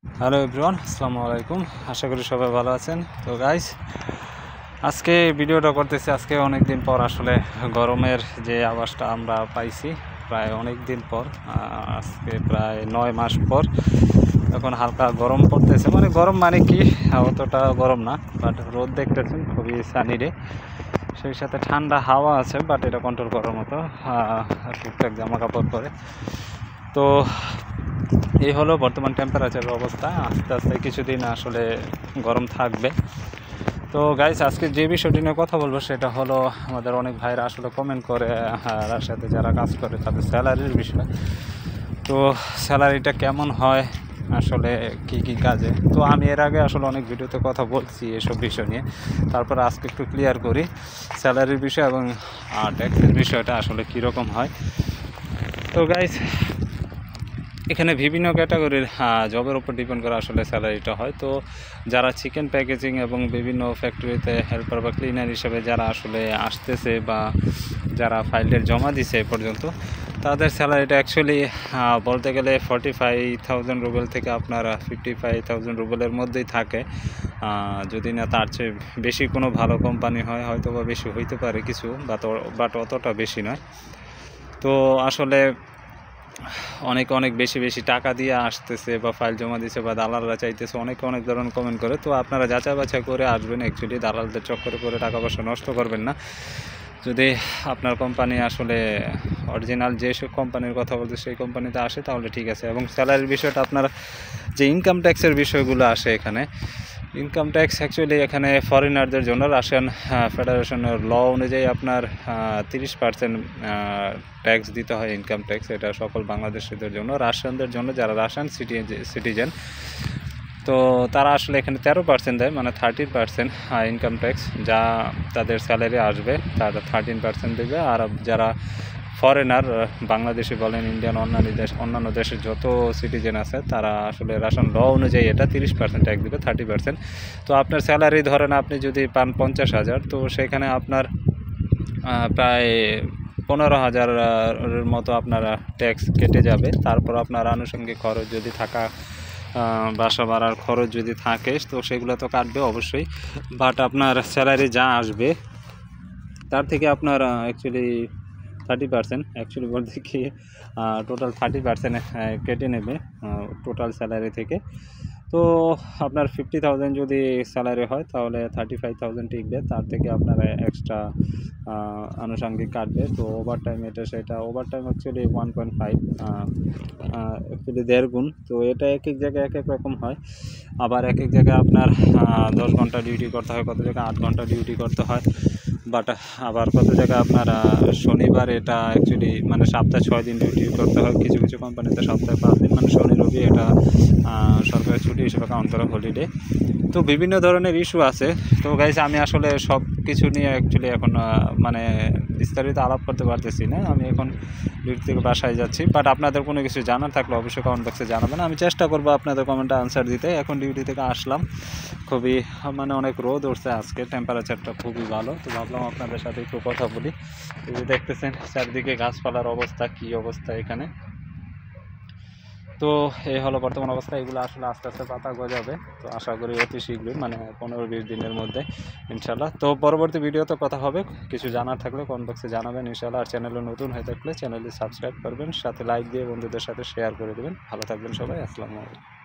Hello everyone, আসসালামু আলাইকুম। আশা করি সবাই ভালো আছেন। তো গাইস, আজকে ভিডিওটা করতেছি আজকে অনেক দিন পর। আসলে গরমের যে আওয়াজটা আমরা পাইছি প্রায় অনেক দিন পর, আজকে প্রায় 9 মাস পর এখন হালকা গরম পড়তেছে। মানে গরম মানে কি, অতটা গরম না, বাট রোদ দেখতেছেন খুবই সানি ডে, সেই সাথে ঠান্ডা হাওয়া আছে, বাট এটা কন্ট্রোল করার মতো টুকটাক জামা কাপড় পরে। তো এই হলো বর্তমান টেম্পারেচারের অবস্থা। আস্তে আস্তে কিছুদিন আসলে গরম থাকবে। তো গাইস, আজকে যে বিষয়টি নিয়ে কথা বলবো সেটা হলো আমাদের অনেক ভাইরা আসলে কমেন্ট করে রাশিয়াতে যারা কাজ করে তাদের স্যালারির বিষয়। তো স্যালারিটা কেমন হয়, আসলে কি কাজে। তো আমি এর আগে আসলে অনেক ভিডিওতে কথা বলছি এসব বিষয় নিয়ে, তারপরে আজকে একটু ক্লিয়ার করি স্যালারির বিষয় এবং ট্যাক্সের বিষয়টা আসলে কীরকম হয়। তো গাইস, এখানে বিভিন্ন ক্যাটাগরির জবের উপর ডিপেন্ড করে আসলে স্যালারিটা হয়। তো যারা চিকেন প্যাকেজিং এবং বিভিন্ন ফ্যাক্টরিতে হেল্পার বা ক্লিনার হিসেবে যারা আসলে আসতেছে বা যারা ফাইলটা জমা দিছে এ পর্যন্ত, তাদের স্যালারিটা অ্যাকচুয়ালি বলতে গেলে 45,000 রুবেল থেকে আপনার 55,000 রুবেলের মধ্যেই থাকে। যদি না তার চেয়ে বেশি কোনো ভালো কোম্পানি হয়, হয়তো বা বেশি হইতে পারে কিছু, বাট অতটা বেশি নয়। তো আসলে অনেক বেশি টাকা দিয়ে আসতেছে বা ফাইল জমা দিচ্ছে বা দালালরা চাইতেছে, অনেক ধরনের কমেন্ট করে। তো আপনারা যাচাই বাছাই করে আসবেন। অ্যাকচুয়ালি দালালদের চক্করে করে টাকা পয়সা নষ্ট করবেন না। যদি আপনার কোম্পানি আসলে অরিজিনাল যেসব কোম্পানির কথা বলতে সেই কোম্পানিতে আসে তাহলে ঠিক আছে। এবং স্যালারির বিষয়টা আপনারা যে ইনকাম ট্যাক্সের বিষয়গুলো আসে এখানে, ইনকাম ট্যাক্স অ্যাকচুয়ালি এখানে ফরেনারদের জন্য রাশিয়ান ফেডারেশনের ল অনুযায়ী আপনার 30% ট্যাক্স দিতে হয়, ইনকাম ট্যাক্স। এটা সকল বাংলাদেশিদের জন্য, রাশিয়ানদের জন্য যারা রাশিয়ান সিটিজেন, তো তারা আসলে এখানে 13% দেয়, মানে 13% ইনকাম ট্যাক্স যা তাদের স্যালারি আসবে তার 13% দেবে। আর যারা ফরেনার, বাংলাদেশি বলেন, ইন্ডিয়ান, অন্যান্য দেশের যত সিটিজেন আছে তারা আসলে রাশন ল অনুযায়ী এটা 30% ট্যাক্স দেবে, 30%। তো আপনার স্যালারি ধরেন আপনি যদি পান 50,000, তো সেখানে আপনার প্রায় 15,000-এর মতো আপনার ট্যাক্স কেটে যাবে। তারপর আপনার আনুষঙ্গিক খরচ যদি থাকা, বাসা ভাড়ার খরচ যদি থাকে, তো সেগুলো তো কাটবে অবশ্যই। বাট আপনার স্যালারি যা আসবে তার থেকে আপনার অ্যাকচুয়ালি 30%, অ্যাকচুয়ালি বলতে কি টোটাল 30% কেটে নেবে টোটাল স্যালারি থেকে। তো আপনার 50,000 যদি স্যালারি হয় তাহলে 35,000 টিকবে, তার থেকে আপনার এক্সট্রা আনুষঙ্গিক কাটবে। তো ওভার টাইম, এটা সেটা ওভার টাইম অ্যাকচুয়ালি 1.5, অ্যাকচুয়ালি 1.5 গুণ। তো এটা এক জায়গায় এক রকম হয়। আবার এক জায়গায় আপনার 10 ঘন্টা ডিউটি করতে হয়, কত জায়গায় 8 ঘন্টা ডিউটি করতে হয়। বাট আবার কত জায়গায় আপনার শনিবার, এটা অ্যাকচুয়ালি মানে সপ্তাহে 6 দিন ডিউটি করতে হয়। কিছু কোম্পানিতে সপ্তাহে 5 দিন, মানে শনি রবি এটা সরকারি ছুটি হিসেবে কাউন্ট করা হলিডে। তো বিভিন্ন ধরনের ইস্যু আছে। তো গাইস, আমি আসলে সব কিছু নিয়ে অ্যাকচুয়ালি এখন মানে বিস্তারিত আলাপ করতে পারতেছি না। আমি এখন ডিউটি থেকে বাসায় যাচ্ছি। বাট আপনাদের কোনো কিছু জানার থাকলে অবশ্যই কমেন্ট বক্সে জানাবেন, আমি চেষ্টা করবো আপনাদের কমেন্টে আনসার দিতে। এখন ডিউটি থেকে আসলাম, খুবই মানে অনেক রোদ উঠছে আজকে, টেম্পারেচারটা খুবই ভালো। তো ভাবলাম আপনাদের সাথে একটু কথা বলি। এই যে দেখতেছেন চারিদিকে গাছপালার অবস্থা, কী অবস্থা এখানে। তো এই হলো বর্তমান অবস্থা। এগুলো আসলে আস্তে আস্তে পাতা গজাবে। তো আশা করি অতি শীঘ্রই, মানে 15-20 দিনের মধ্যে ইনশাল্লাহ। তো পরবর্তী ভিডিওতে কথা হবে। কিছু জানার থাকলে কমেন্ট বক্সে জানাবেন ইনশাল্লাহ। আর চ্যানেলে নতুন হয়ে থাকলে চ্যানেলটি সাবস্ক্রাইব করবেন, সাথে লাইক দিয়ে বন্ধুদের সাথে শেয়ার করে দেবেন। ভালো থাকবেন সবাই, আসসালামু আলাইকুম।